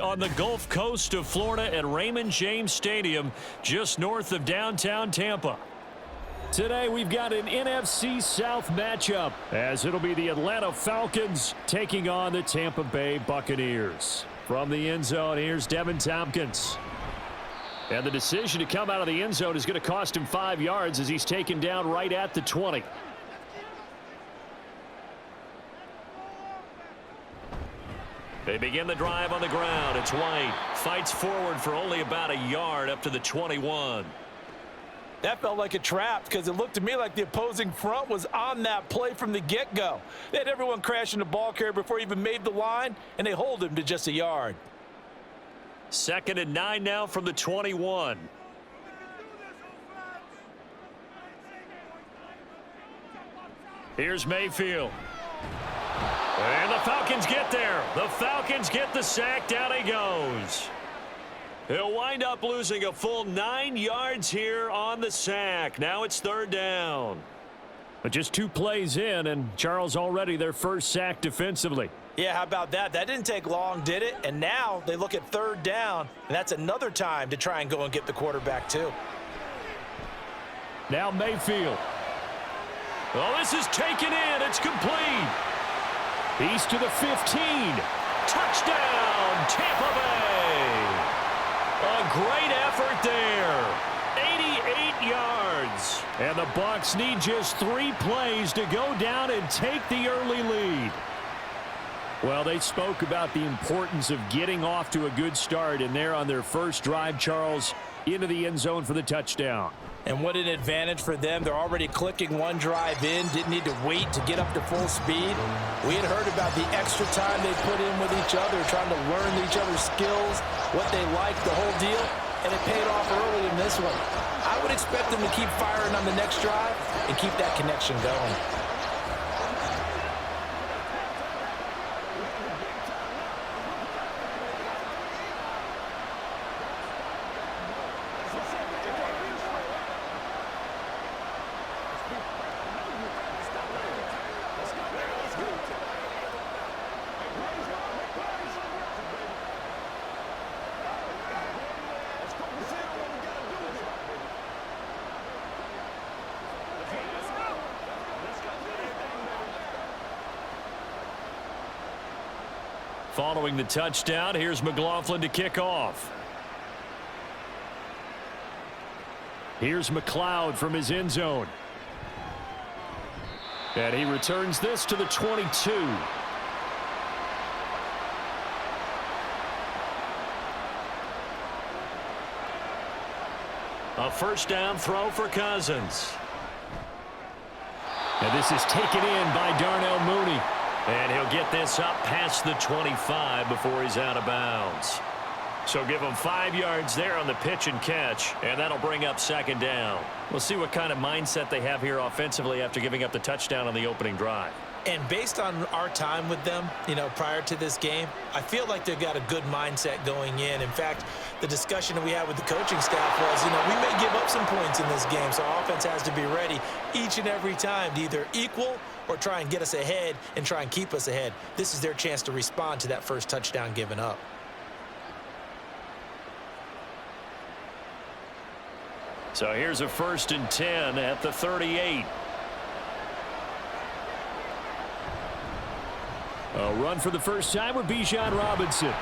On the Gulf Coast of Florida at Raymond James Stadium, just north of downtown Tampa. Today we've got an NFC South matchup, as it'll be the Atlanta Falcons taking on the Tampa Bay Buccaneers. From the end zone, here's Devin Tompkins. And the decision to come out of the end zone is going to cost him 5 yards as he's taken down right at the 20. They begin the drive on the ground. It's White. Fights forward for only about a yard up to the 21. That felt like a trap because it looked to me like the opposing front was on that play from the get-go. They had everyone crashing the ball carrier before he even made the line, and they hold him to just a yard. 2nd and 9 now from the 21. Here's Mayfield. And the Falcons get there. The Falcons get the sack. Down he goes. He'll wind up losing a full 9 yards here on the sack. Now it's 3rd down. But just 2 plays in, and Charles already their first sack defensively. Yeah, how about that? That didn't take long, did it? And now they look at 3rd down, and that's another time to try and go and get the quarterback too. Now Mayfield. Oh, this is taken in. It's complete. He's to the 15. Touchdown, Tampa Bay. A great effort there. 88 yards. And the Bucs need just 3 plays to go down and take the early lead. Well, they spoke about the importance of getting off to a good start, and they're on their first drive, Charles, into the end zone for the touchdown. And what an advantage for them. They're already clicking 1 drive in, didn't need to wait to get up to full speed. We had heard about the extra time they put in with each other, trying to learn each other's skills, what they like, the whole deal, and it paid off early in this one. I would expect them to keep firing on the next drive and keep that connection going. Following the touchdown, here's McLaughlin to kick off. Here's McLeod from his end zone. And he returns this to the 22. A first down throw for Cousins. And this is taken in by Darnell Mooney. And he'll get this up past the 25 before he's out of bounds. So give him 5 yards there on the pitch and catch, and that'll bring up 2nd down. We'll see what kind of mindset they have here offensively after giving up the touchdown on the opening drive. And based on our time with them, prior to this game, I feel like they've got a good mindset going in. In fact, the discussion that we had with the coaching staff was, we may give up some points in this game, so our offense has to be ready each and every time to either equal or try and get us ahead and try and keep us ahead. This is their chance to respond to that first touchdown given up. So here's a 1st and 10 at the 38. A run for the first time with Bijan Robinson.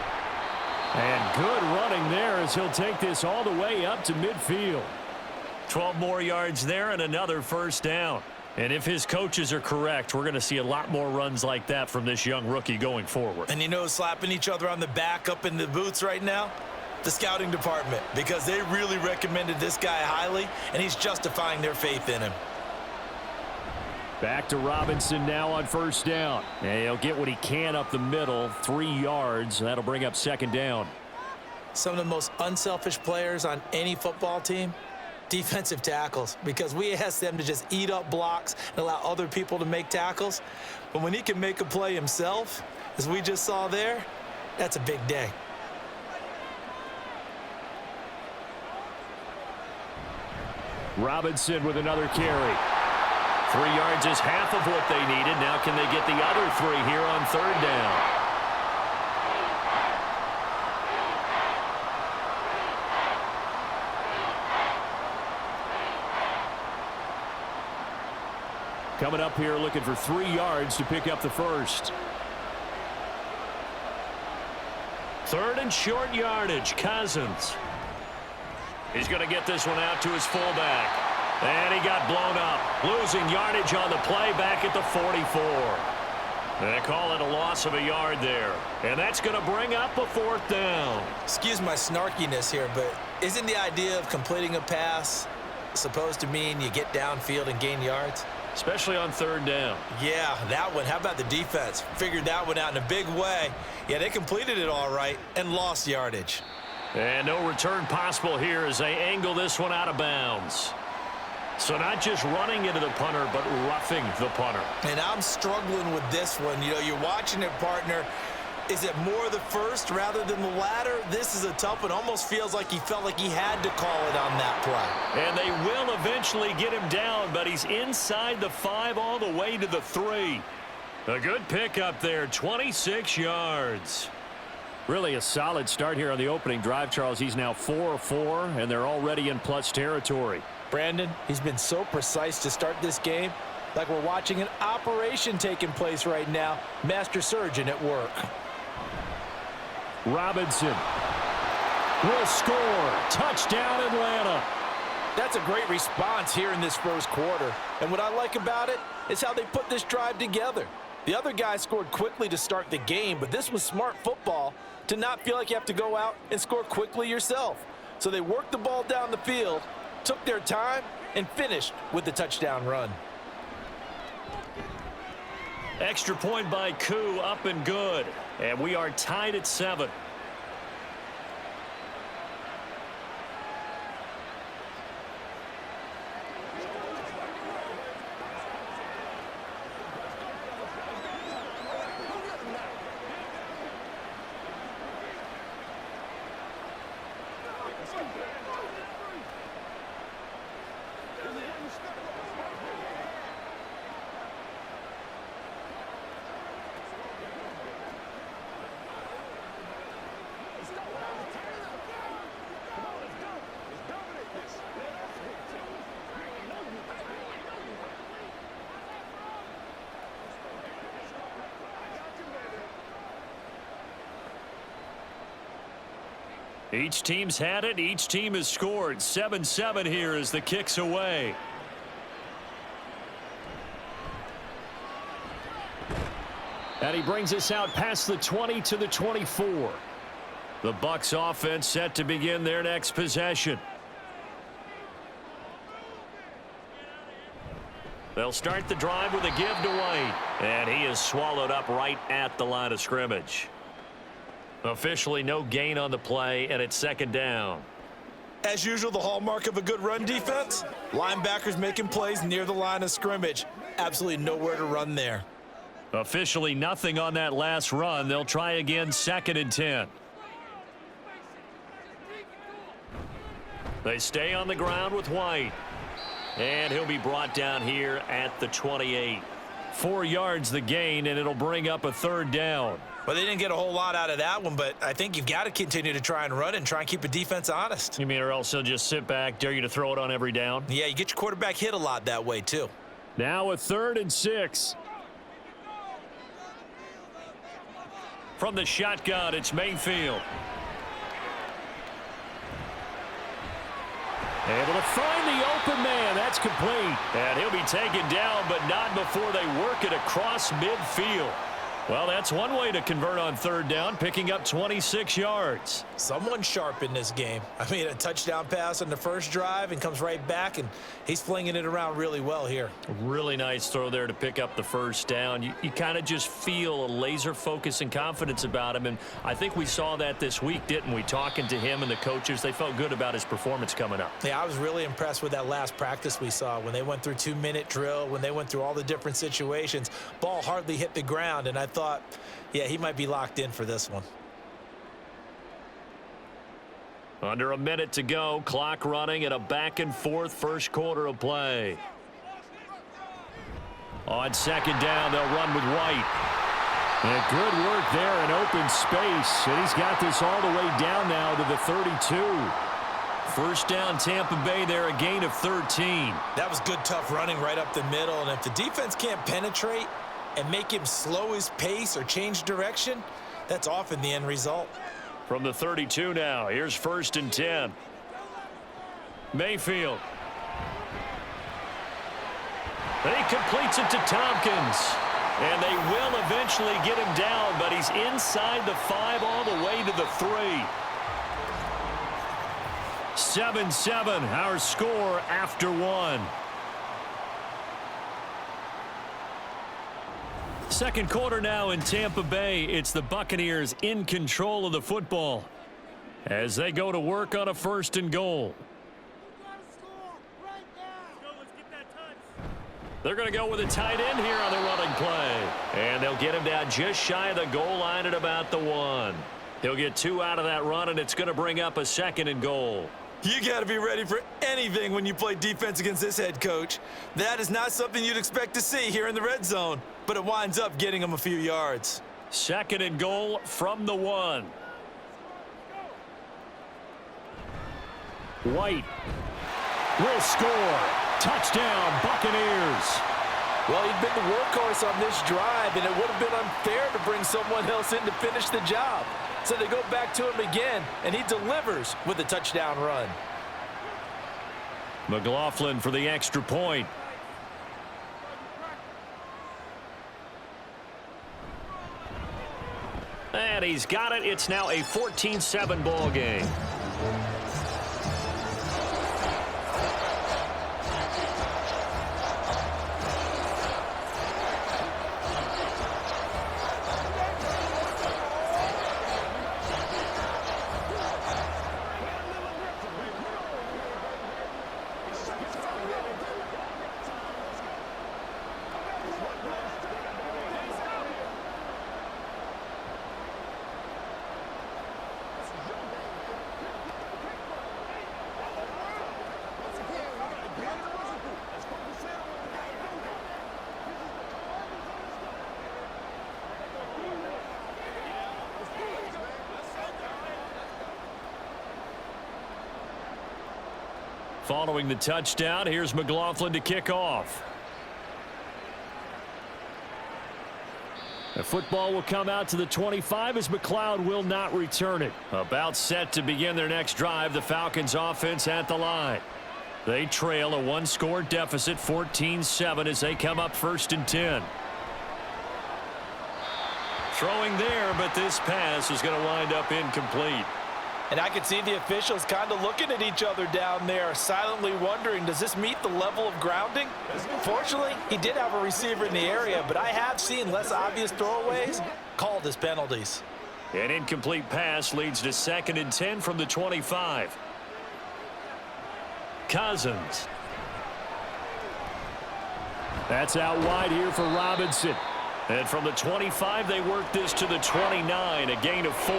And good running there as he'll take this all the way up to midfield. 12 more yards there and another first down. And if his coaches are correct, we're going to see a lot more runs like that from this young rookie going forward. And slapping each other on the back up in the boots right now? The scouting department, because they really recommended this guy highly, and he's justifying their faith in him. Back to Robinson now on first down. And he'll get what he can up the middle, 3 yards. That'll bring up 2nd down. Some of the most unselfish players on any football team, defensive tackles, because we ask them to just eat up blocks and allow other people to make tackles. But when he can make a play himself, as we just saw there, that's a big day. Robinson with another carry. 3 yards is half of what they needed. Now can they get the other 3 here on 3rd down? coming up here looking for 3 yards to pick up the first. 3rd and short yardage. Cousins. He's going to get this one out to his fullback. And he got blown up. Losing yardage on the play back at the 44. They call it a loss of a yard there. And that's going to bring up a 4th down. Excuse my snarkiness here, but isn't the idea of completing a pass supposed to mean you get downfield and gain yards? Especially on 3rd down. Yeah, that one. How about the defense? Figured that one out in a big way. Yeah, they completed it all right and lost yardage. And no return possible here as they angle this one out of bounds. So not just running into the punter, but roughing the punter. And I'm struggling with this one. You know, you're watching it, partner. Is it more the first rather than the latter? This is a tough one. Almost feels like he felt like he had to call it on that play. And they will eventually get him down, but he's inside the 5 all the way to the 3. A good pickup there, 26 yards. Really a solid start here on the opening drive, Charles. He's now 4 of 4, and they're already in plus territory. Brandon, he's been so precise to start this game, like we're watching an operation taking place right now. Master surgeon at work. Robinson will score. Touchdown, Atlanta. That's a great response here in this first quarter. And what I like about it is how they put this drive together. The other guy scored quickly to start the game, but this was smart football to not feel like you have to go out and score quickly yourself. So they worked the ball down the field, took their time, and finished with the touchdown run. Extra point by Koo, up and good. And we are tied at 7. Each team's had it. Each team has scored. 7-7 here as the kick's away. And he brings us out past the 20 to the 24. The Bucs offense set to begin their next possession. They'll start the drive with a give to White. And he is swallowed up right at the line of scrimmage. Officially no gain on the play, and it's 2nd down. As usual, the hallmark of a good run defense, linebackers making plays near the line of scrimmage. Absolutely nowhere to run there. Officially nothing on that last run. They'll try again, 2nd and 10. They stay on the ground with White. And he'll be brought down here at the 28. 4 yards the gain, and it'll bring up a 3rd down. Well, they didn't get a whole lot out of that one, but I think you've got to continue to try and run and try and keep the defense honest. You mean or else he'll just sit back, dare you to throw it on every down? Yeah, you get your quarterback hit a lot that way, too. Now a 3rd and 6. From the shotgun, it's Mayfield. Able to find the open man. That's complete. And he'll be taken down, but not before they work it across midfield. Well, that's one way to convert on 3rd down, picking up 26 yards. Someone sharp in this game. I mean, a touchdown pass on the first drive and comes right back, and he's flinging it around really well here. Really nice throw there to pick up the 1st down. You kind of just feel a laser focus and confidence about him, and I think we saw that this week, didn't we? Talking to him and the coaches, they felt good about his performance coming up. Yeah, I was really impressed with that last practice we saw when they went through 2-minute drill, when they went through all the different situations. Ball hardly hit the ground, and I thought, yeah, he might be locked in for this one. Under a minute to go, clock running, and a back-and-forth first quarter of play. On 2nd down, they'll run with White. And good work there in open space. And he's got this all the way down now to the 32. First down, Tampa Bay there, a gain of 13. That was good, tough running right up the middle. And if the defense can't penetrate and make him slow his pace or change direction, that's often the end result. From the 32 now, here's 1st and 10. Mayfield. He completes it to Tompkins. And they will eventually get him down, but he's inside the 5 all the way to the 3. 7-7, our score after 1. Second quarter now in Tampa Bay. It's the Buccaneers in control of the football as they go to work on a 1st and goal. They're going to go with a tight end here on the running play. And they'll get him down just shy of the goal line at about the 1. He'll get 2 out of that run, and it's going to bring up a 2nd and goal. You got to be ready for anything when you play defense against this head coach. That is not something you'd expect to see here in the red zone, but it winds up getting him a few yards. 2nd and goal from the 1. White will score. Touchdown, Buccaneers. Well, he'd been the workhorse on this drive, and it would have been unfair to bring someone else in to finish the job. So they go back to him again, and he delivers with a touchdown run. McLaughlin for the extra point. And he's got it. It's now a 14-7 ball game. Following the touchdown, here's McLaughlin to kick off. The football will come out to the 25 as McLeod will not return it. About set to begin their next drive, the Falcons offense at the line. They trail a 1-score deficit, 14-7 as they come up 1st and 10. Throwing there, but this pass is going to wind up incomplete. And I can see the officials kind of looking at each other down there, silently wondering, does this meet the level of grounding? Fortunately, he did have a receiver in the area, but I have seen less obvious throwaways called as penalties. An incomplete pass leads to 2nd and 10 from the 25. Cousins. That's out wide here for Robinson. And from the 25, they work this to the 29, a gain of 4.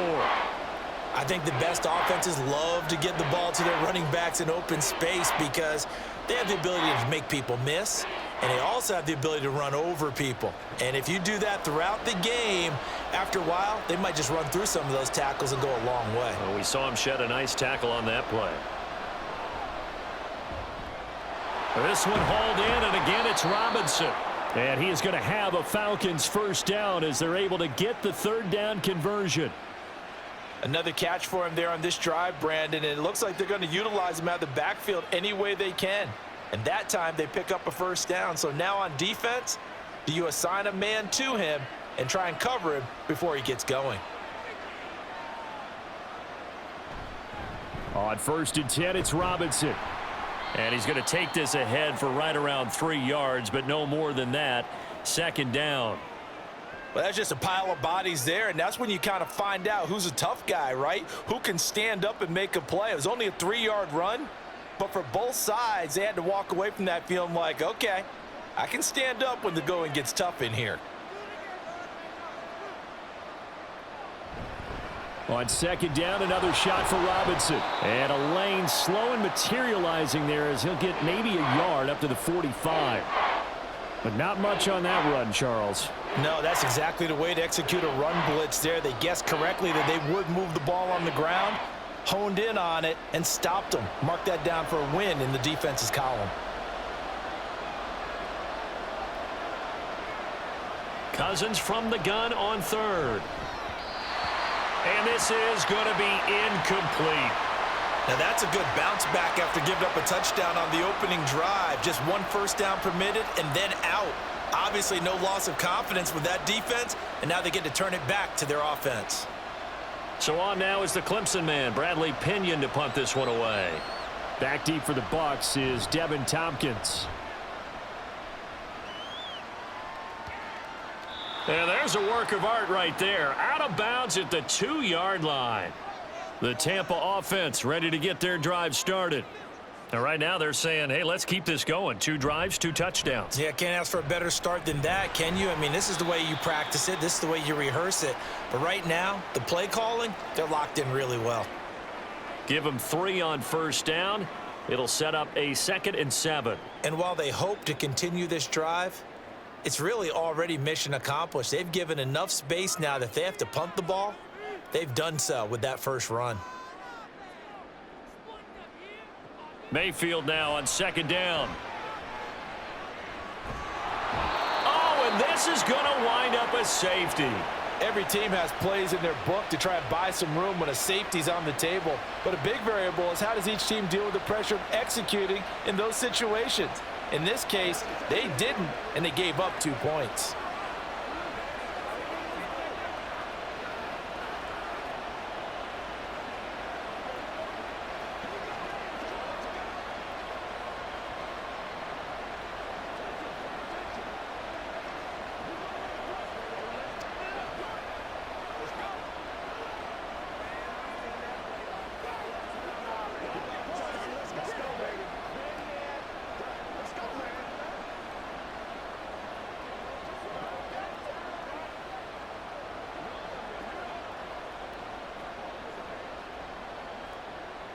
I think the best offenses love to get the ball to their running backs in open space because they have the ability to make people miss, and they also have the ability to run over people. And if you do that throughout the game, after a while, they might just run through some of those tackles and go a long way. Well, we saw him shed a nice tackle on that play. This one hauled in, and again it's Robinson. And he is going to have a Falcons 1st down as they're able to get the 3rd down conversion. Another catch for him there on this drive, Brandon, and it looks like they're going to utilize him out of the backfield any way they can. And that time they pick up a 1st down. So now on defense, do you assign a man to him and try and cover him before he gets going? On 1st and 10, it's Robinson. And he's going to take this ahead for right around 3 yards, but no more than that. 2nd down. Well, that's just a pile of bodies there, and that's when you kind of find out who's a tough guy, right? Who can stand up and make a play. It was only a 3-yard run, but for both sides, they had to walk away from that feeling like, okay, I can stand up when the going gets tough in here. On 2nd down, another shot for Robinson. And a lane slow and materializing there as he'll get maybe a yard up to the 45. But not much on that run, Charles. No, that's exactly the way to execute a run blitz there. They guessed correctly that they would move the ball on the ground, honed in on it, and stopped them. Mark that down for a win in the defense's column. Cousins from the gun on third. And this is going to be incomplete. Now that's a good bounce back after giving up a touchdown on the opening drive. Just one first down permitted and then out. Obviously no loss of confidence with that defense, and now they get to turn it back to their offense. So on now is the Clemson man, Bradley Pinion, to punt this one away. Back deep for the Bucs is Devin Tompkins. And there's a work of art right there. Out of bounds at the 2-yard line. The Tampa offense ready to get their drive started. And right now they're saying, hey, let's keep this going. 2 drives, 2 touchdowns. Yeah, can't ask for a better start than that, can you? I mean, this is the way you practice it. This is the way you rehearse it. But right now, the play calling, they're locked in really well. Give them 3 on first down. It'll set up a 2nd and 7. And while they hope to continue this drive, it's really already mission accomplished. They've given enough space now that if they have to punt the ball, they've done so with that first run. Mayfield now on 2nd down. Oh, and this is going to wind up a safety. Every team has plays in their book to try and buy some room when a safety's on the table. But a big variable is how does each team deal with the pressure of executing in those situations. In this case, they didn't, and they gave up 2 points.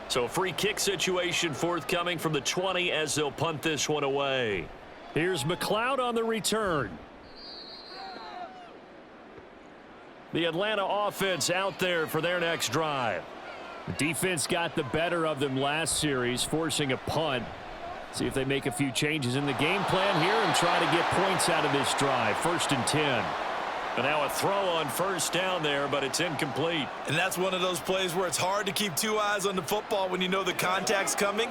So free kick situation forthcoming from the 20 as they'll punt this one away. Here's McLeod on the return. The Atlanta offense out there for their next drive. The defense got the better of them last series, forcing a punt. See if they make a few changes in the game plan here and try to get points out of this drive. 1st and 10. And now a throw on first down there, but it's incomplete. And that's one of those plays where it's hard to keep 2 eyes on the football when you know the contact's coming,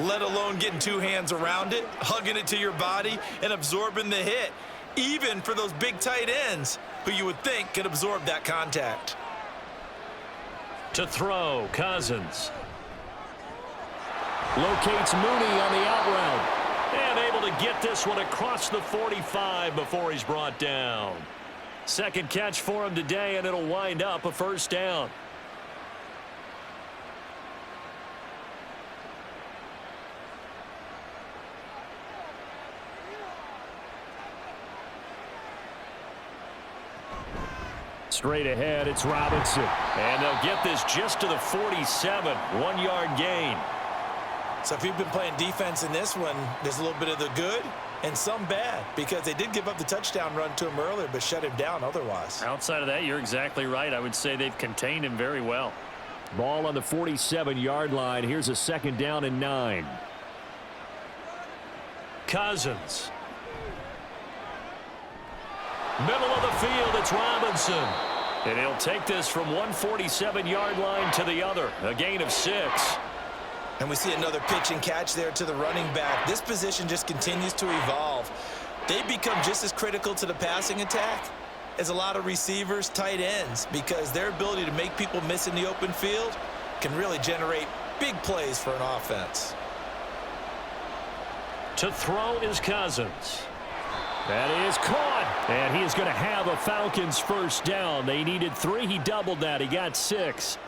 let alone getting 2 hands around it, hugging it to your body, and absorbing the hit, even for those big tight ends who you would think could absorb that contact. To throw, Cousins. Locates Mooney on the out route. And able to get this one across the 45 before he's brought down. 2nd catch for him today, and it'll wind up a 1st down. Straight ahead, it's Robinson. And they'll get this just to the 47. 1-yard gain. So if you've been playing defense in this one, there's a little bit of the good and some bad, because they did give up the touchdown run to him earlier, but shut him down otherwise. Outside of that, you're exactly right. I would say they've contained him very well. Ball on the 47-yard line. Here's a 2nd down and 9. Cousins. Middle of the field, it's Robinson. And he'll take this from one 47-yard line to the other. A gain of 6. And we see another pitch and catch there to the running back. This position just continues to evolve. They become just as critical to the passing attack as a lot of receivers, tight ends, because their ability to make people miss in the open field can really generate big plays for an offense. To throw is Cousins. That is caught. And he is going to have a Falcons 1st down. They needed 3. He doubled that. He got 6.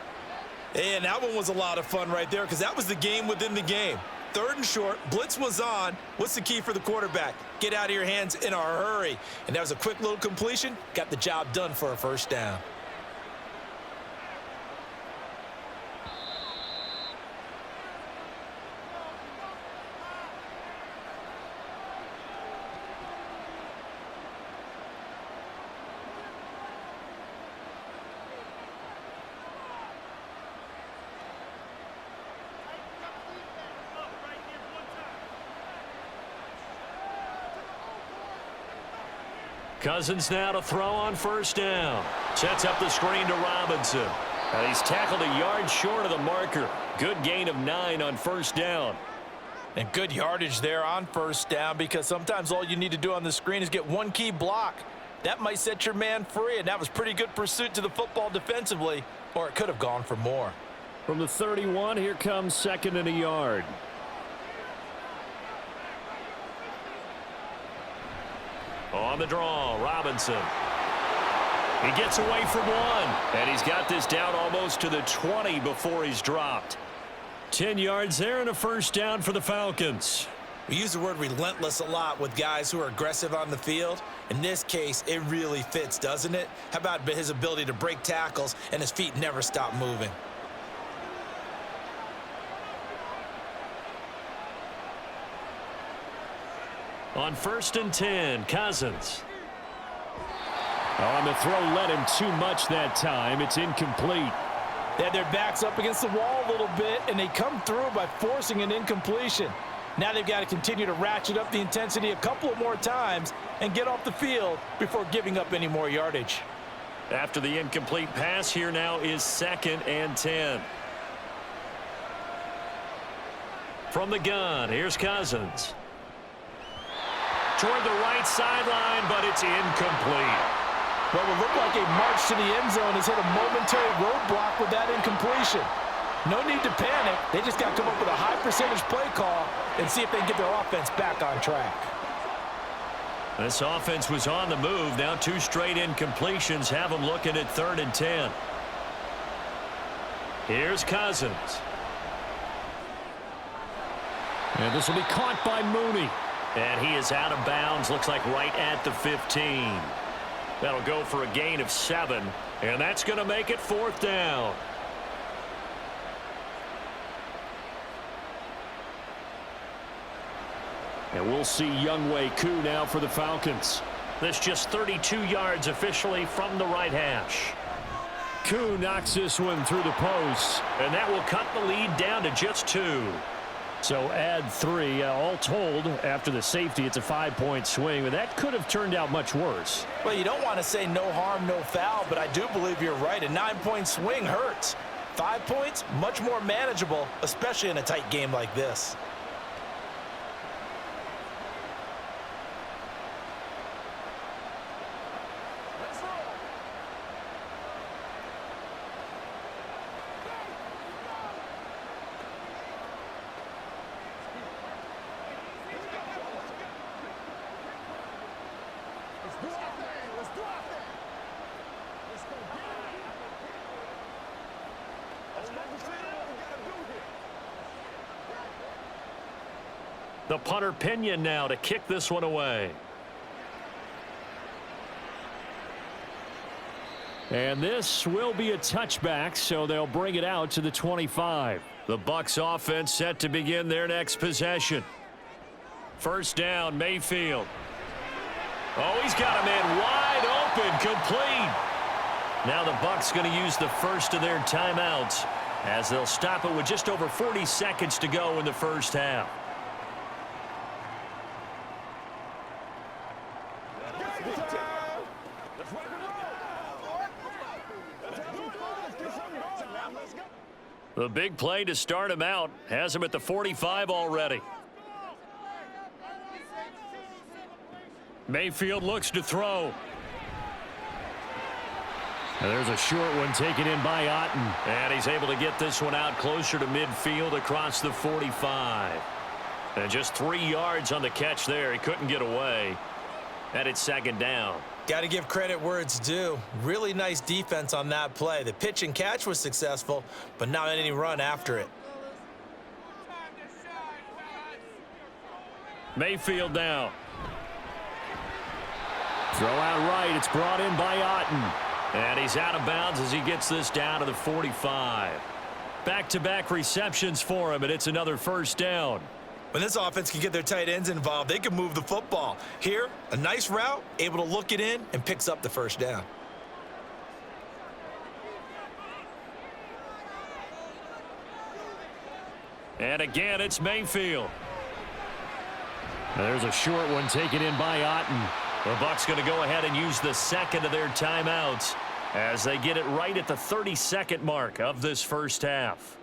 And that one was a lot of fun right there, because that was the game within the game. 3rd and short, blitz was on. What's the key for the quarterback? Get out of your hands in a hurry. And that was a quick little completion. Got the job done for a 1st down. Cousins now to throw on first down. Sets up the screen to Robinson. And he's tackled a yard short of the marker. Good gain of 9 on first down. And good yardage there on first down, because sometimes all you need to do on the screen is get one key block. That might set your man free, and that was pretty good pursuit to the football defensively, or it could have gone for more. From the 31, here comes 2nd and a yard. On the draw, Robinson. He gets away from one, and he's got this down almost to the 20 before he's dropped. 10 yards there and a first down for the Falcons. We use the word relentless a lot with guys who are aggressive on the field. In this case, it really fits, doesn't it? How about his ability to break tackles and his feet never stop moving? On 1st and 10, Cousins. On the throw, led him too much that time. It's incomplete. They had their backs up against the wall a little bit, and they come through by forcing an incompletion. Now they've got to continue to ratchet up the intensity a couple of more times and get off the field before giving up any more yardage. After the incomplete pass, here now is 2nd and 10. From the gun, here's Cousins. Toward the right sideline, but it's incomplete. What would look like a march to the end zone has hit a momentary roadblock with that incompletion. No need to panic. They just got to come up with a high percentage play call and see if they can get their offense back on track. This offense was on the move. Now 2 straight incompletions have them looking at 3rd and 10. Here's Cousins. And this will be caught by Mooney. And he is out of bounds, looks like right at the 15. That'll go for a gain of 7, and that's going to make it 4th down. And we'll see Younghoe Koo now for the Falcons. This just 32 yards officially from the right hash. Koo knocks this one through the post, and that will cut the lead down to just 2. So add 3. All told, after the safety, it's a 5-point swing, but that could have turned out much worse. Well, you don't want to say no harm, no foul, but I do believe you're right. A 9-point swing hurts. 5 points, much more manageable, especially in a tight game like this. The punter Pinion now to kick this one away. And this will be a touchback, so they'll bring it out to the 25. The Bucs offense set to begin their next possession. First down, Mayfield. Oh, he's got a man wide open, complete. Now the Bucs going to use the first of their timeouts as they'll stop it with just over 40 seconds to go in the first half. The big play to start him out has him at the 45 already. Mayfield looks to throw. And there's a short one taken in by Otten. And he's able to get this one out closer to midfield across the 45. And just 3 yards on the catch there. He couldn't get away. And it's 2nd down. Got to give credit where it's due. Really nice defense on that play. The pitch and catch was successful, but not any run after it. Mayfield now. Throw out right. It's brought in by Otten. And he's out of bounds as he gets this down to the 45. Back-to-back receptions for him, and it's another first down. When this offense can get their tight ends involved, they can move the football. Here, a nice route, able to look it in, and picks up the first down. And again, it's Mayfield. There's a short one taken in by Otten. The Bucs going to go ahead and use the second of their timeouts as they get it right at the 30-second mark of this first half.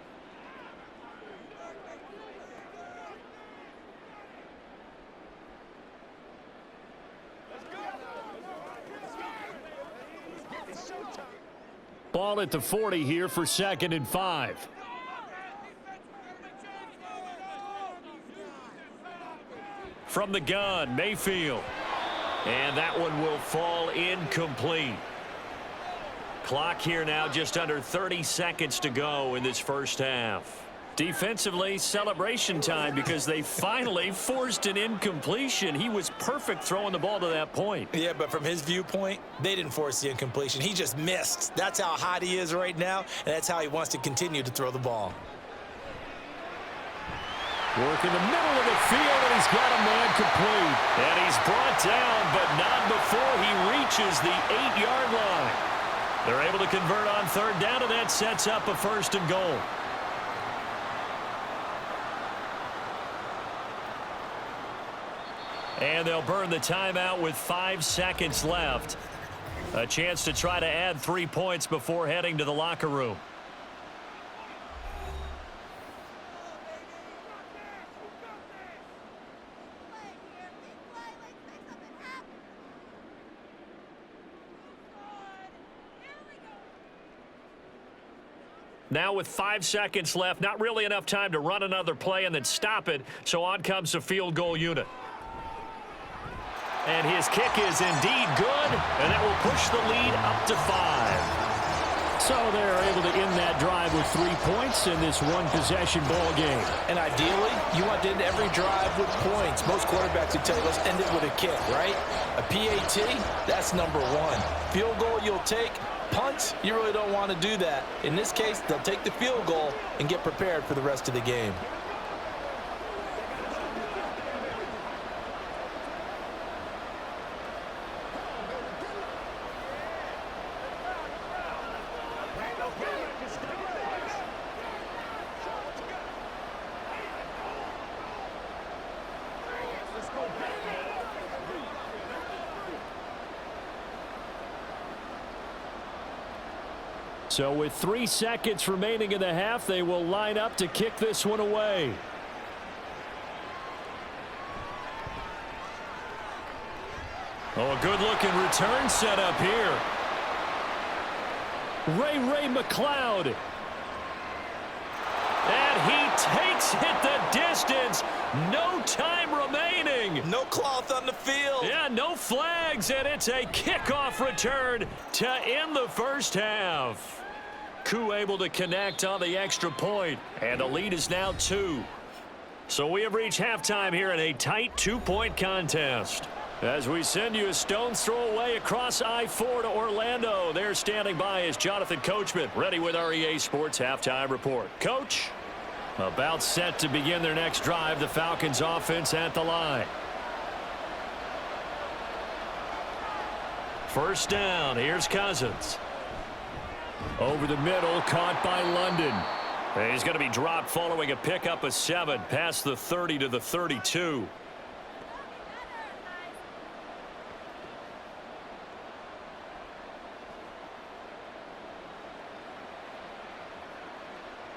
Ball at the 40 here for 2nd and 5. From the gun, Mayfield. And that one will fall incomplete. Clock here now just under 30 seconds to go in this first half. Defensively, celebration time because they finally forced an incompletion. He was perfect throwing the ball to that point. Yeah, but from his viewpoint, they didn't force the incompletion. He just missed. That's how hot he is right now, and that's how he wants to continue to throw the ball. Work in the middle of the field, and he's got a man complete. And he's brought down, but not before he reaches the 8-yard line. They're able to convert on 3rd down, and that sets up a 1st and goal. And they'll burn the timeout with 5 seconds left. A chance to try to add 3 points before heading to the locker room. Now with 5 seconds left, not really enough time to run another play and then stop it, so on comes the field goal unit. And his kick is indeed good, and that will push the lead up to 5. So they're able to end that drive with 3 points in this one-possession ball game. And ideally, you want to end every drive with points. Most quarterbacks would tell you, let's end it with a kick, right? A PAT, that's number 1. Field goal you'll take. Punts, you really don't want to do that. In this case, they'll take the field goal and get prepared for the rest of the game. So with 3 seconds remaining in the half, they will line up to kick this one away. Oh, a good-looking return set up here. Ray McLeod. And he takes it the distance. No time remaining. No cloth on the field. Yeah, no flags, and it's a kickoff return to end the first half. Koo able to connect on the extra point, and the lead is now 2. So we have reached halftime here in a tight 2-point contest. As we send you a stone's throw away across I-4 to Orlando. There standing by is Jonathan Coachman, ready with our EA Sports Halftime Report. Coach, about set to begin their next drive. The Falcons offense at the line. First down, here's Cousins. Over the middle, caught by London. And he's going to be dropped following a pickup of 7 past the 30 to the 32.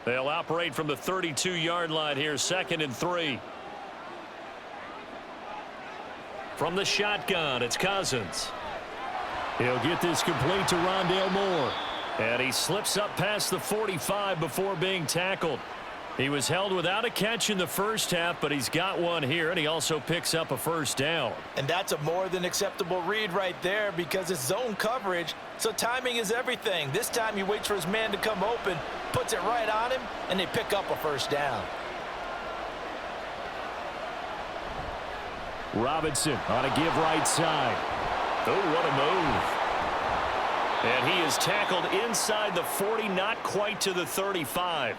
They'll operate from the 32-yard line here, 2nd and 3. From the shotgun, it's Cousins. He'll get this complete to Rondale Moore. And he slips up past the 45 before being tackled. He was held without a catch in the first half, but he's got one here, and he also picks up a first down. And that's a more than acceptable read right there because it's zone coverage, so timing is everything. This time he waits for his man to come open, puts it right on him, and they pick up a first down. Robinson on a give right side. Oh, what a move. And he is tackled inside the 40, not quite to the 35.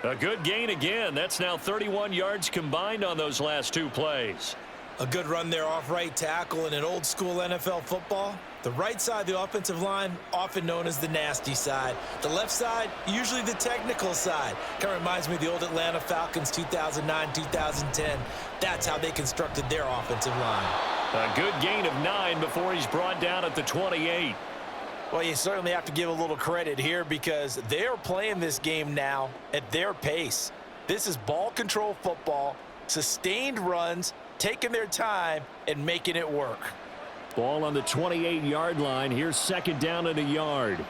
A good gain again. That's now 31 yards combined on those last 2 plays. A good run there off right tackle in an old school NFL football. The right side of the offensive line, often known as the nasty side. The left side, usually the technical side. Kind of reminds me of the old Atlanta Falcons 2009-2010. That's how they constructed their offensive line. A good gain of 9 before he's brought down at the 28. Well, you certainly have to give a little credit here because they're playing this game now at their pace. This is ball control football, sustained runs, taking their time and making it work. Ball on the 28-yard line. Here's second down and a yard.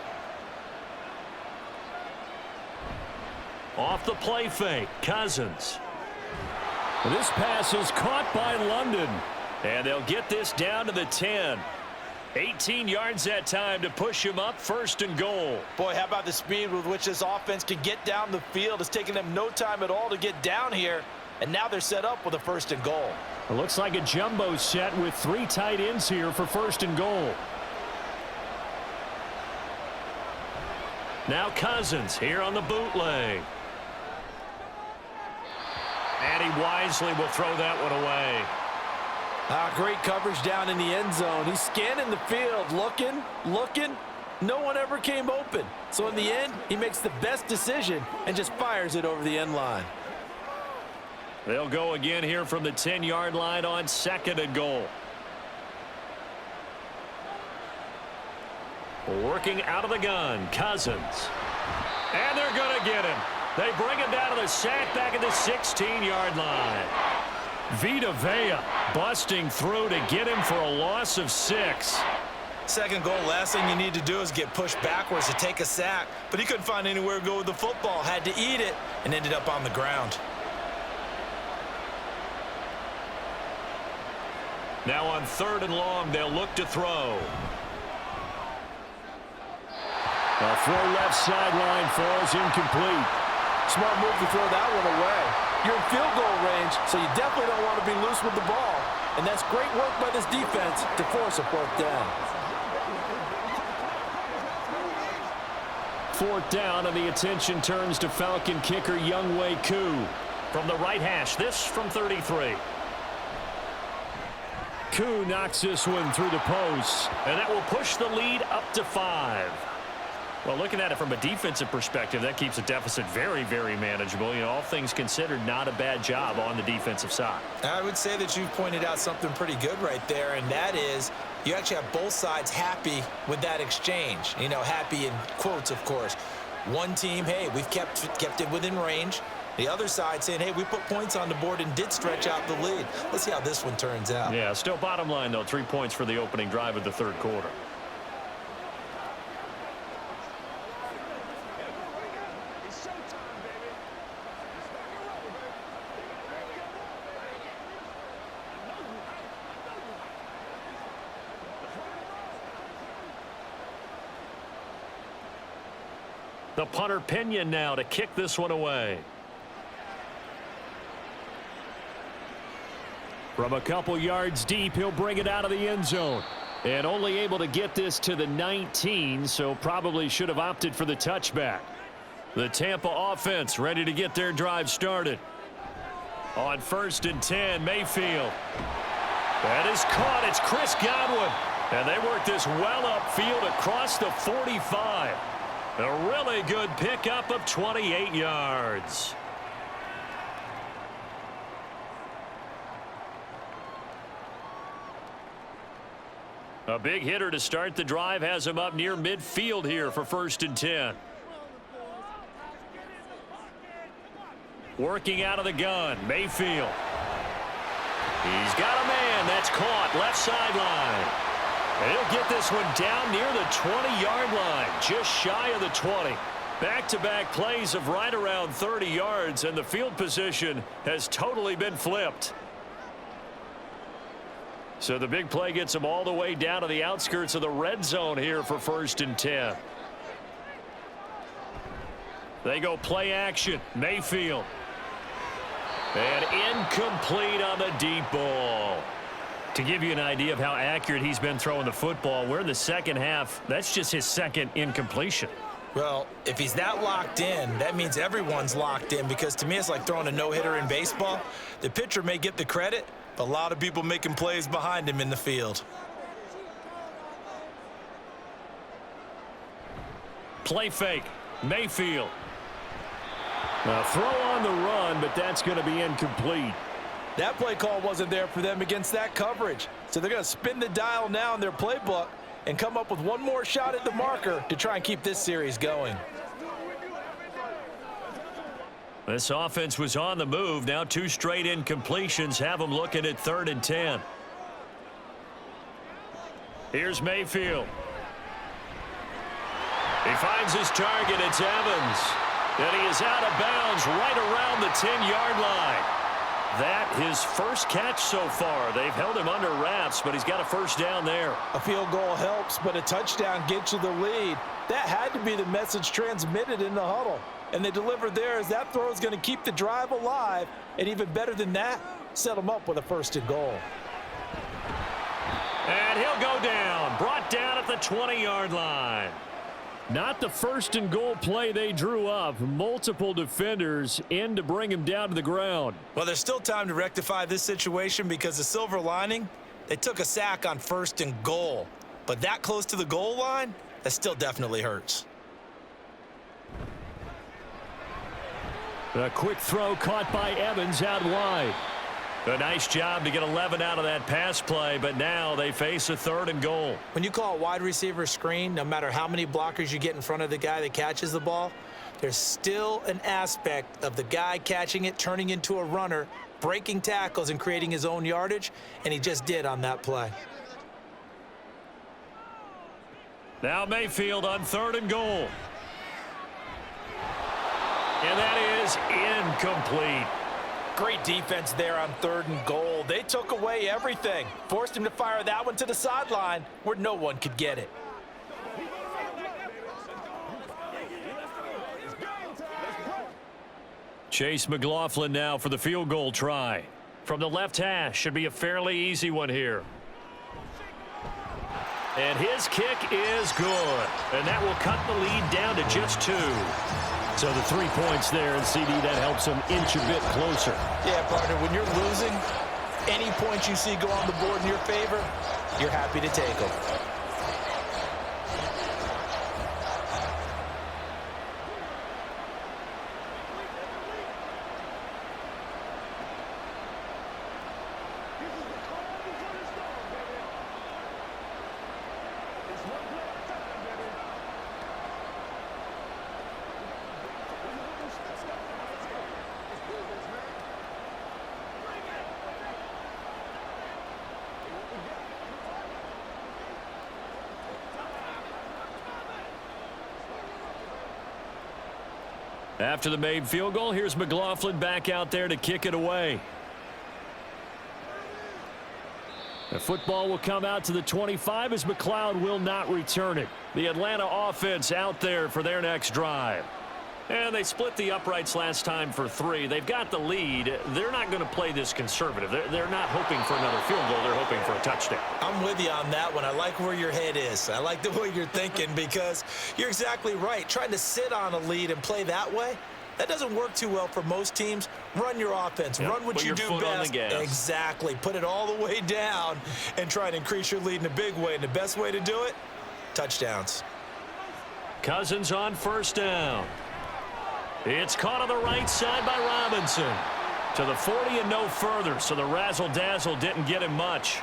Off the play fake, Cousins. This pass is caught by London. And they'll get this down to the 10. 18 yards that time to push him up, first and goal. Boy, how about the speed with which this offense can get down the field? It's taking them no time at all to get down here. And now they're set up with a first and goal. It looks like a jumbo set with 3 tight ends here for first and goal. Now Cousins here on the bootleg. And he wisely will throw that one away. Great coverage down in the end zone. He's scanning the field, looking. No one ever came open. So in the end, he makes the best decision and just fires it over the end line. They'll go again here from the 10-yard line on second and goal. Working out of the gun, Cousins. And they're going to get him. They bring him down to the sack back at the 16-yard line. Vita Vea busting through to get him for a loss of 6. Second goal, last thing you need to do is get pushed backwards to take a sack. But he couldn't find anywhere to go with the football. Had to eat it and ended up on the ground. Now on third and long, they'll look to throw. A throw left sideline falls incomplete. Smart move to throw that one away. You're in field goal range, so you definitely don't want to be loose with the ball. And that's great work by this defense to force a fourth down. Fourth down, and the attention turns to Falcon kicker Younghoe Koo. From the right hash, this from 33. Koo knocks this one through the post, and that will push the lead up to 5. Well, looking at it from a defensive perspective, that keeps the deficit very, very manageable. You know, all things considered, not a bad job on the defensive side. I would say that you've pointed out something pretty good right there, and that is you actually have both sides happy with that exchange. You know, happy in quotes, of course. One team, hey, we've kept it within range. The other side saying, hey, we put points on the board and did stretch out the lead. Let's see how this one turns out. Yeah, still bottom line, though, 3 points for the opening drive of the third quarter. The punter Pinion now to kick this one away. From a couple yards deep, he'll bring it out of the end zone. And only able to get this to the 19, so probably should have opted for the touchback. The Tampa offense ready to get their drive started. On 1st and 10, Mayfield. That is caught. It's Chris Godwin. And they work this well upfield across the 45. A really good pickup of 28 yards. A big hitter to start the drive has him up near midfield here for 1st and 10. Working out of the gun, Mayfield. He's got a man that's caught left sideline. He'll get this one down near the 20-yard line, just shy of the 20. Back-to-back plays of right around 30 yards, and the field position has totally been flipped. So the big play gets him all the way down to the outskirts of the red zone here for 1st and 10. They go play action. Mayfield. And incomplete on the deep ball. To give you an idea of how accurate he's been throwing the football, we're in the second half. That's just his second incompletion. Well, if he's that locked in, that means everyone's locked in, because to me it's like throwing a no-hitter in baseball. The pitcher may get the credit, but a lot of people making plays behind him in the field. Play fake. Mayfield. A throw on the run, but that's going to be incomplete. That play call wasn't there for them against that coverage. So they're going to spin the dial now in their playbook and come up with one more shot at the marker to try and keep this series going. This offense was on the move. Now 2 straight incompletions have them looking at 3rd and 10. Here's Mayfield. He finds his target. It's Evans. And he is out of bounds right around the 10-yard line. That his first catch so far. They've held him under wraps, but he's got a first down there. A field goal helps, but a touchdown gets you the lead. That had to be the message transmitted in the huddle. And they delivered there as that throw is going to keep the drive alive. And even better than that, set them up with a 1st and goal. And he'll go down. Brought down at the 20-yard line. Not the 1st and goal play they drew up. Multiple defenders in to bring him down to the ground. Well, there's still time to rectify this situation because the silver lining, they took a sack on 1st and goal. But that close to the goal line, that still definitely hurts. A quick throw caught by Evans out wide. A nice job to get 11 out of that pass play, but now they face a 3rd and goal. When you call a wide receiver screen, no matter how many blockers you get in front of the guy that catches the ball, there's still an aspect of the guy catching it, turning into a runner, breaking tackles and creating his own yardage, and he just did on that play. Now Mayfield on 3rd and goal. And that is incomplete. Great defense there on 3rd and goal. They took away everything. Forced him to fire that one to the sideline where no one could get it. Chase McLaughlin now for the field goal try. From the left hash, should be a fairly easy one here. And his kick is good. And that will cut the lead down to just 2. So the 3 points there, and CD, that helps them inch a bit closer. Yeah, partner, when you're losing, any points you see go on the board in your favor, you're happy to take them. After the made field goal, here's McLaughlin back out there to kick it away. The football will come out to the 25 as McLeod will not return it. The Atlanta offense out there for their next drive. And they split the uprights last time for 3. They've got the lead. They're not going to play this conservative. They're not hoping for another field goal. They're hoping for a touchdown. I'm with you on that one. I like where your head is. I like the way you're thinking because you're exactly right. Trying to sit on a lead and play that way, that doesn't work too well for most teams. Run your offense. Yep. Run what you do best. Exactly. Put it all the way down and try and increase your lead in a big way. And the best way to do it, touchdowns. Cousins on 1st down. It's caught on the right side by Robinson. To the 40 and no further, so the razzle-dazzle didn't get him much.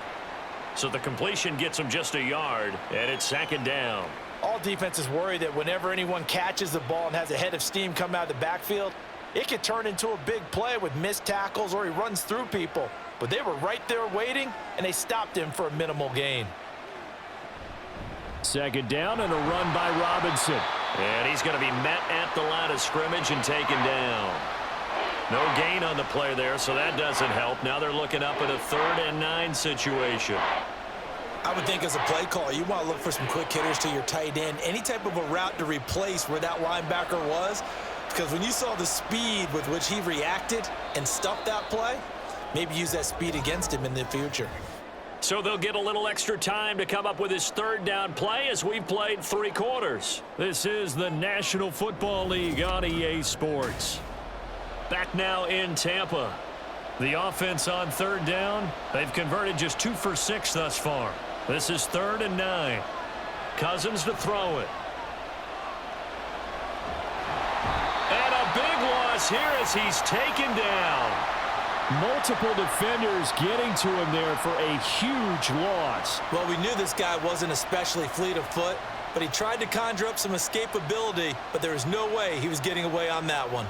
So the completion gets him just a yard, and it's 2nd down. All defenses worry that whenever anyone catches the ball and has a head of steam come out of the backfield, it could turn into a big play with missed tackles or he runs through people. But they were right there waiting, and they stopped him for a minimal gain. 2nd down and a run by Robinson. And he's going to be met at the line of scrimmage and taken down. No gain on the play there, so that doesn't help. Now they're looking up at a 3rd and 9 situation. I would think as a play caller, you want to look for some quick hitters to your tight end. Any type of a route to replace where that linebacker was. Because when you saw the speed with which he reacted and stuffed that play, maybe use that speed against him in the future. So they'll get a little extra time to come up with his 3rd down play as we've played 3 quarters. This is the National Football League on EA Sports. Back now in Tampa. The offense on 3rd down. They've converted just 2 for 6 thus far. This is 3rd and 9. Cousins to throw it. And a big loss here as he's taken down. Multiple defenders getting to him there for a huge loss. Well, we knew this guy wasn't especially fleet of foot, but he tried to conjure up some escapability, but there was no way he was getting away on that one.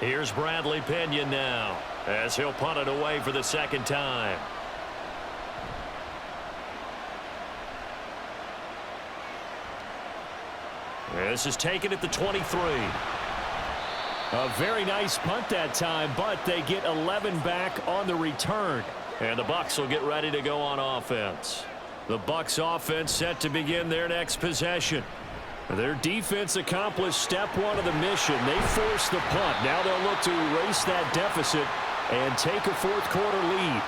Here's Bradley Pinion now, as he'll punt it away for the second time. This is taken at the 23. A very nice punt that time, but they get 11 back on the return. And the Bucs will get ready to go on offense. The Bucs offense set to begin their next possession. Their defense accomplished step one of the mission. They forced the punt. Now they'll look to erase that deficit and take a fourth quarter lead.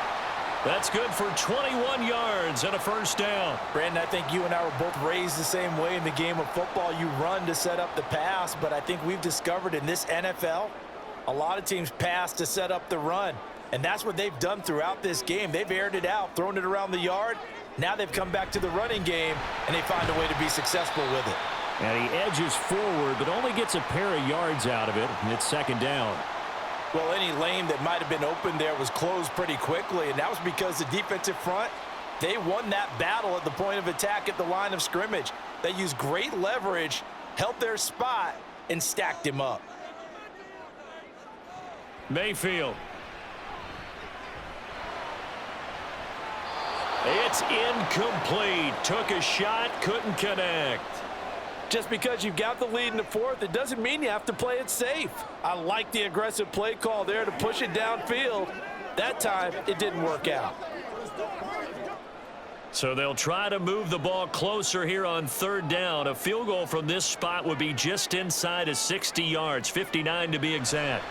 That's good for 21 yards and a first down. Brandon, I think you and I were both raised the same way in the game of football. You run to set up the pass, but I think we've discovered in this NFL, a lot of teams pass to set up the run. And that's what they've done throughout this game. They've aired it out, thrown it around the yard. Now they've come back to the running game, and they find a way to be successful with it. And he edges forward, but only gets a pair of yards out of it. And it's second down. Well, any lane that might have been open there was closed pretty quickly, and that was because the defensive front, they won that battle at the point of attack at the line of scrimmage. They used great leverage, held their spot, and stacked him up. Mayfield. It's incomplete. Took a shot, couldn't connect. Just because you've got the lead in the fourth, it doesn't mean you have to play it safe. I like the aggressive play call there to push it downfield. That time, it didn't work out. So they'll try to move the ball closer here on third down. A field goal from this spot would be just inside of 60 yards, 59 to be exact.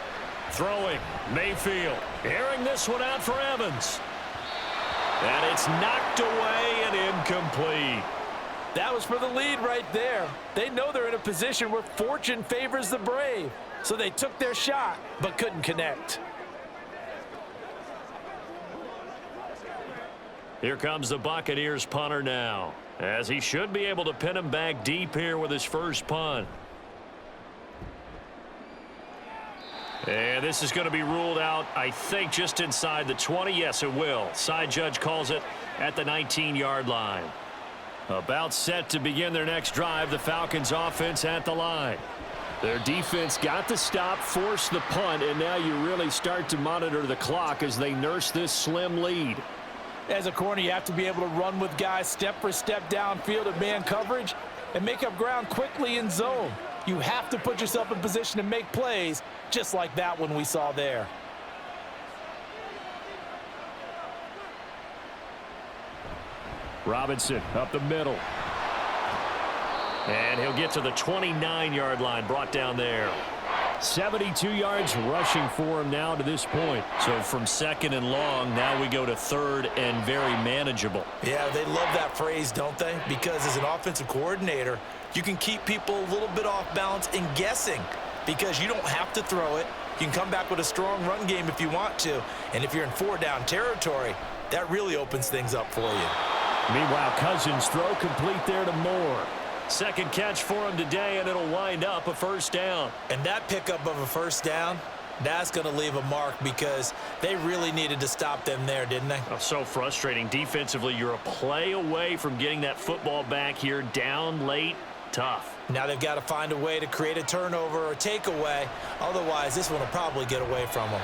Throwing, Mayfield, airing this one out for Evans. And it's knocked away and incomplete. That was for the lead right there. They know they're in a position where fortune favors the brave. So they took their shot, but couldn't connect. Here comes the Buccaneers punter now, as he should be able to pin him back deep here with his first punt. And this is going to be ruled out, I think, just inside the 20. Yes, it will. Side judge calls it at the 19-yard line. About set to begin their next drive, the Falcons offense at the line. Their defense got the stop, forced the punt, and now you really start to monitor the clock as they nurse this slim lead. As a corner, you have to be able to run with guys step for step downfield at man coverage and make up ground quickly in zone. You have to put yourself in position to make plays, just like that one we saw there. Robinson up the middle. And he'll get to the 29-yard line, brought down there. 72 yards rushing for him now to this point. So from second and long, now we go to third and very manageable. Yeah, they love that phrase, don't they? Because as an offensive coordinator, you can keep people a little bit off balance and guessing because you don't have to throw it. You can come back with a strong run game if you want to. And if you're in four-down territory, that really opens things up for you. Meanwhile, Cousins throw complete there to Moore. Second catch for him today, and it'll wind up a first down. And that pickup of a first down, that's going to leave a mark because they really needed to stop them there, didn't they? Oh, so frustrating. Defensively, you're a play away from getting that football back here down late. Tough. Now they've got to find a way to create a turnover or takeaway. Otherwise, this one will probably get away from them.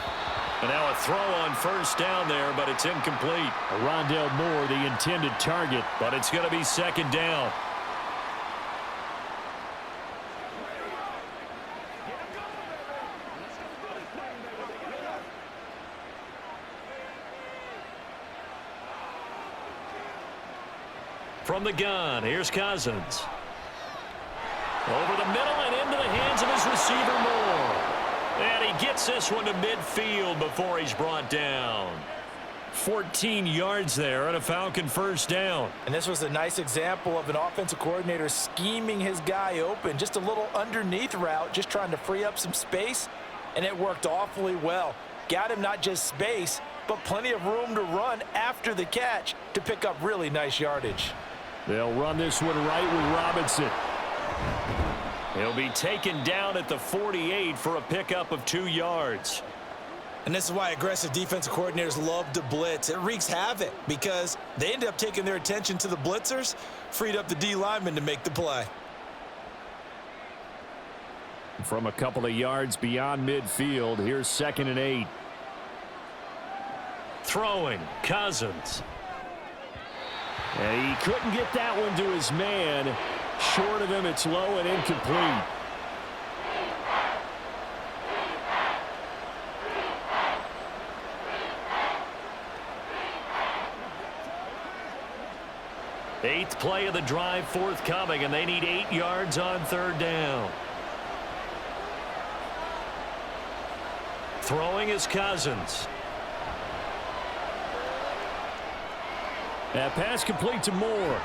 And now a throw on first down there, but it's incomplete. Rondale Moore, the intended target, but it's going to be second down. From the gun, here's Cousins. Over the middle and into the hands of his receiver, Moore. And he gets this one to midfield before he's brought down. 14 yards there and a Falcon first down. And this was a nice example of an offensive coordinator scheming his guy open. Just a little underneath route, just trying to free up some space, and it worked awfully well. Got him not just space, but plenty of room to run after the catch to pick up really nice yardage. They'll run this one right with Robinson. He'll be taken down at the 48 for a pickup of 2 yards. And this is why aggressive defensive coordinators love to blitz. It wreaks havoc because they end up taking their attention to the blitzers, freed up the D lineman to make the play. From a couple of yards beyond midfield, here's 2nd and 8. Throwing, Cousins. And he couldn't get that one to his man. Short of him, it's low and incomplete. Eighth play of the drive forthcoming, and they need 8 yards on 3rd down. Throwing is Cousins. That pass complete to Moore.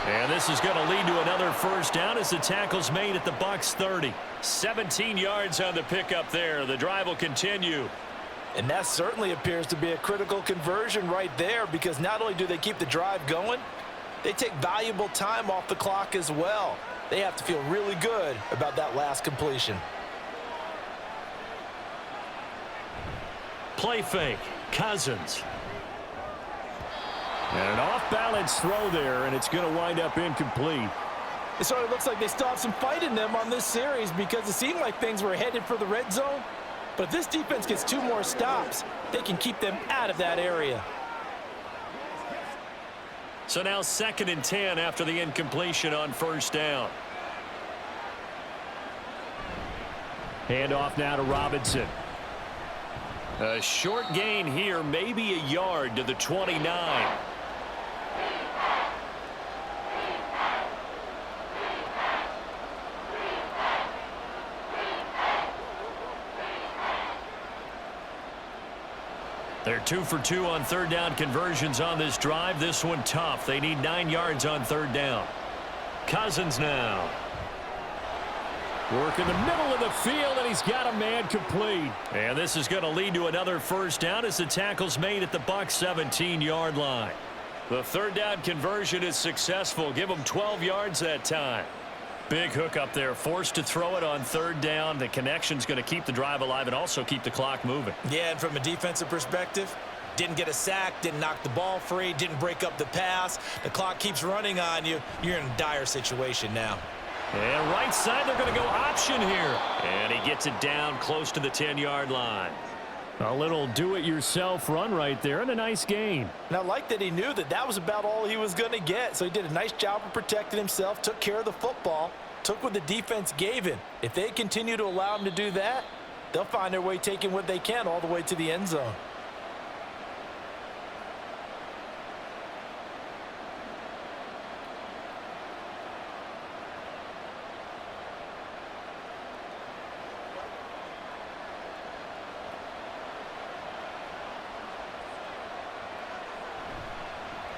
And this is going to lead to another 1st down as the tackle's made at the Bucs 30. 17 yards on the pickup there. The drive will continue. And that certainly appears to be a critical conversion right there, because not only do they keep the drive going, they take valuable time off the clock as well. They have to feel really good about that last completion. Play fake, Cousins. And an off-balance throw there, and it's going to wind up incomplete. It sort of looks like they still have some fight in them on this series, because it seemed like things were headed for the red zone. But if this defense gets 2 more stops, they can keep them out of that area. So now 2nd and 10 after the incompletion on 1st down. Handoff now to Robinson. A short gain here, maybe a yard to the 29. They're 2 for 2 on 3rd down conversions on this drive. This one tough. They need 9 yards on 3rd down. Cousins now. Work in the middle of the field, and he's got a man complete. And this is going to lead to another 1st down as the tackle's made at the Bucs 17-yard line. The 3rd down conversion is successful. Give them 12 yards that time. Big hook up there, forced to throw it on 3rd down. The connection's going to keep the drive alive and also keep the clock moving. Yeah, and from a defensive perspective, didn't get a sack, didn't knock the ball free, didn't break up the pass. The clock keeps running on you. You're in a dire situation now. And right side, they're going to go option here. And he gets it down close to the 10-yard line. A little do-it-yourself run right there, and a nice gain. And I like that he knew that that was about all he was going to get. So he did a nice job of protecting himself, took care of the football, took what the defense gave him. If they continue to allow him to do that, they'll find their way taking what they can all the way to the end zone.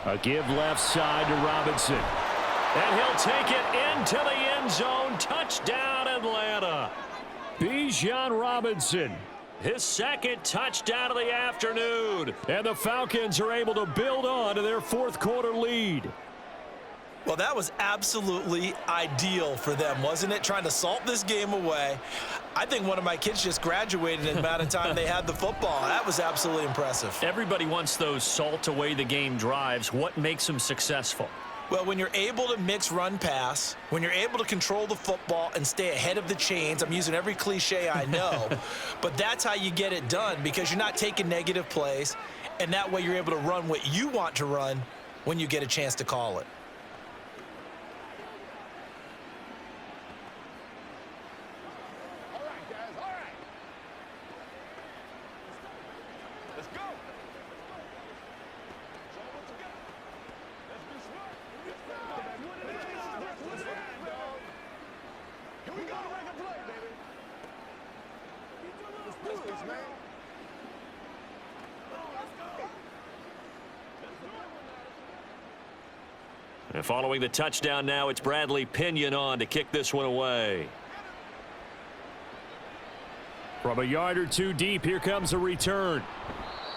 A give left side to Robinson. And he'll take it into the end zone. Touchdown, Atlanta. Bijan Robinson, his 2nd touchdown of the afternoon. And the Falcons are able to build on to their 4th quarter lead. Well, that was absolutely ideal for them, wasn't it? Trying to salt this game away. I think one of my kids just graduated in the amount of time they had the football. That was absolutely impressive. Everybody wants those salt away the game drives. What makes them successful? Well, when you're able to mix run pass, when you're able to control the football and stay ahead of the chains, I'm using every cliche I know, but that's how you get it done, because you're not taking negative plays, and that way you're able to run what you want to run when you get a chance to call it. And following the touchdown now, it's Bradley Pinion on to kick this one away. From a yard or two deep, here comes a return.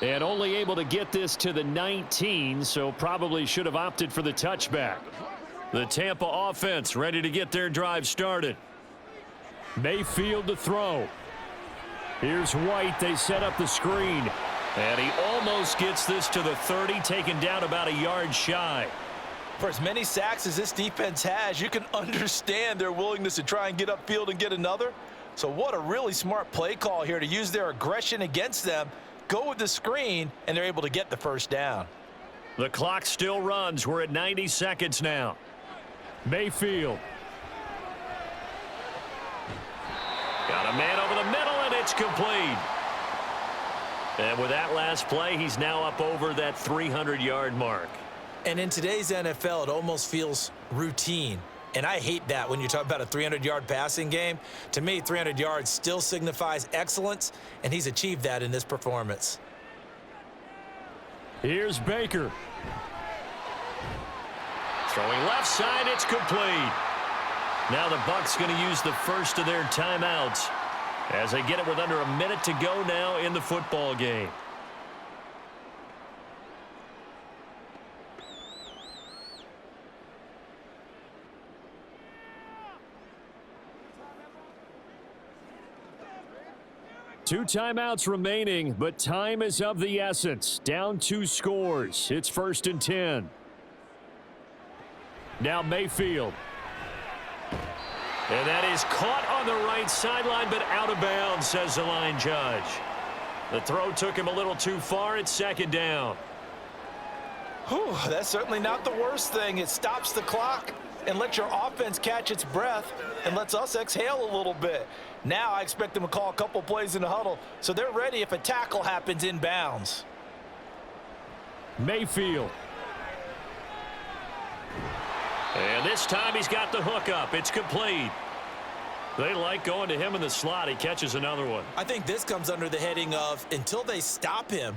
And only able to get this to the 19, so probably should have opted for the touchback. The Tampa offense ready to get their drive started. Mayfield to throw. Here's White. They set up the screen. And he almost gets this to the 30, taken down about a yard shy. For as many sacks as this defense has, you can understand their willingness to try and get upfield and get another. So what a really smart play call here to use their aggression against them, go with the screen, and they're able to get the first down. The clock still runs. We're at 90 seconds now. Mayfield. Got a man over the middle, and it's complete. And with that last play, he's now up over that 300-yard mark. And in today's NFL, it almost feels routine. And I hate that when you talk about a 300-yard passing game. To me, 300 yards still signifies excellence, and he's achieved that in this performance. Here's Baker. Throwing left side, it's complete. Now the Bucs going to use the first of their timeouts as they get it with under a minute to go now in the football game. Two timeouts remaining, but time is of the essence. Down 2 scores. It's 1st and 10. Now Mayfield. And that is caught on the right sideline, but out of bounds, says the line judge. The throw took him a little too far. It's 2nd down. Whew, that's certainly not the worst thing. It stops the clock and lets your offense catch its breath and lets us exhale a little bit. Now I expect them to call a couple plays in the huddle, so they're ready if a tackle happens in bounds. Mayfield. And this time he's got the hook up. It's complete. They like going to him in the slot. He catches another one. I think this comes under the heading of until they stop him,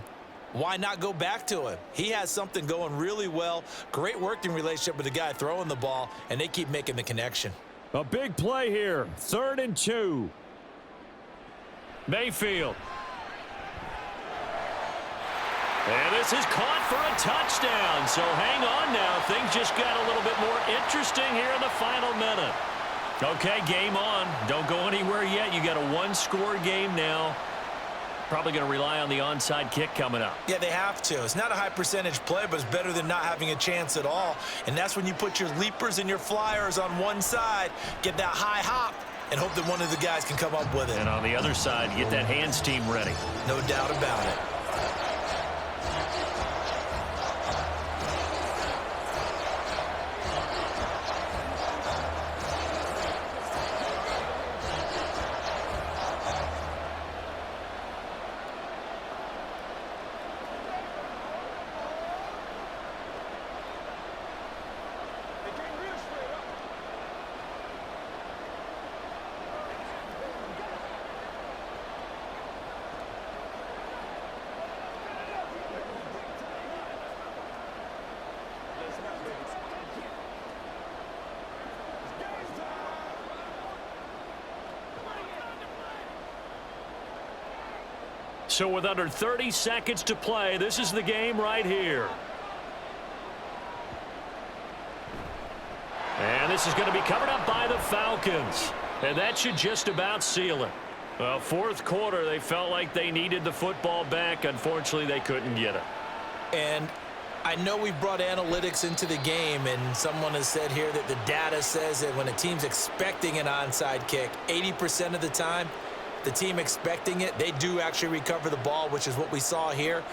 why not go back to him? He has something going really well. Great working relationship with the guy throwing the ball, and they keep making the connection. A big play here. 3rd and 2. Mayfield. And this is caught for a touchdown. So hang on now. Things just got a little bit more interesting here in the final minute. Okay, game on. Don't go anywhere yet. You got a 1-score game now. Probably going to rely on the onside kick coming up. Yeah, they have to. It's not a high percentage play, but it's better than not having a chance at all. And that's when you put your leapers and your flyers on one side, get that high hop, and hope that one of the guys can come up with it. And on the other side, get that hands team ready. No doubt about it. So with under 30 seconds to play, this is the game right here. And this is going to be covered up by the Falcons. And that should just about seal it. Well, 4th quarter, they felt like they needed the football back. Unfortunately, they couldn't get it. And I know we've brought analytics into the game, and someone has said here that the data says that when a team's expecting an onside kick, 80% of the time, the team expecting it, they do actually recover the ball, which is what we saw here.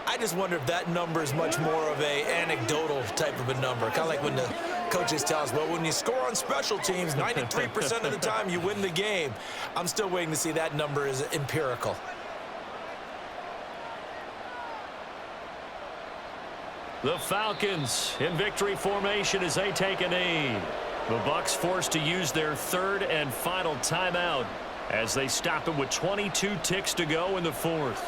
I just wonder if that number is much more of a anecdotal type of a number. Kind of like when the coaches tell us, well, when you score on special teams, 93% of the time you win the game. I'm still waiting to see that number is empirical. The Falcons in victory formation as they take a knee. The Bucs forced to use their 3rd and final timeout as they stop it with 22 ticks to go in the 4th.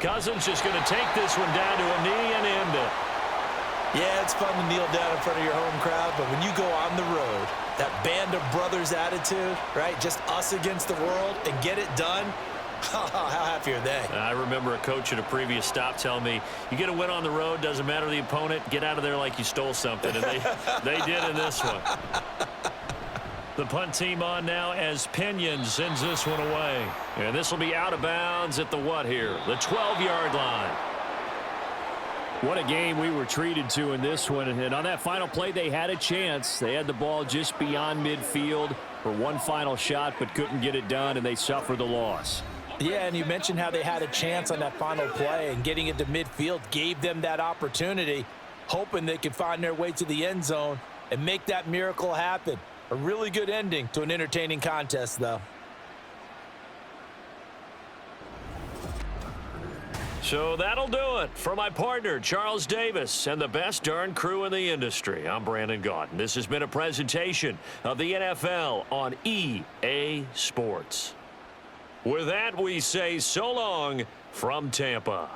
Cousins just going to take this one down to a knee and end it. Yeah, it's fun to kneel down in front of your home crowd, but when you go on the road, that band of brothers attitude, right? Just us against the world and get it done. How happy are they? I remember a coach at a previous stop telling me, you get a win on the road, doesn't matter the opponent, get out of there like you stole something. And they did in this one. The punt team on now as Pinion sends this one away. And this will be out of bounds at the what here? The 12-yard line. What a game we were treated to in this one. And on that final play, they had a chance. They had the ball just beyond midfield for one final shot, but couldn't get it done, and they suffered the loss. Yeah, and you mentioned how they had a chance on that final play, and getting it to midfield gave them that opportunity, hoping they could find their way to the end zone and make that miracle happen. A really good ending to an entertaining contest, though. So that'll do it for my partner, Charles Davis, and the best darn crew in the industry. I'm Brandon Gaudin. This has been a presentation of the NFL on EA Sports. With that, we say so long from Tampa.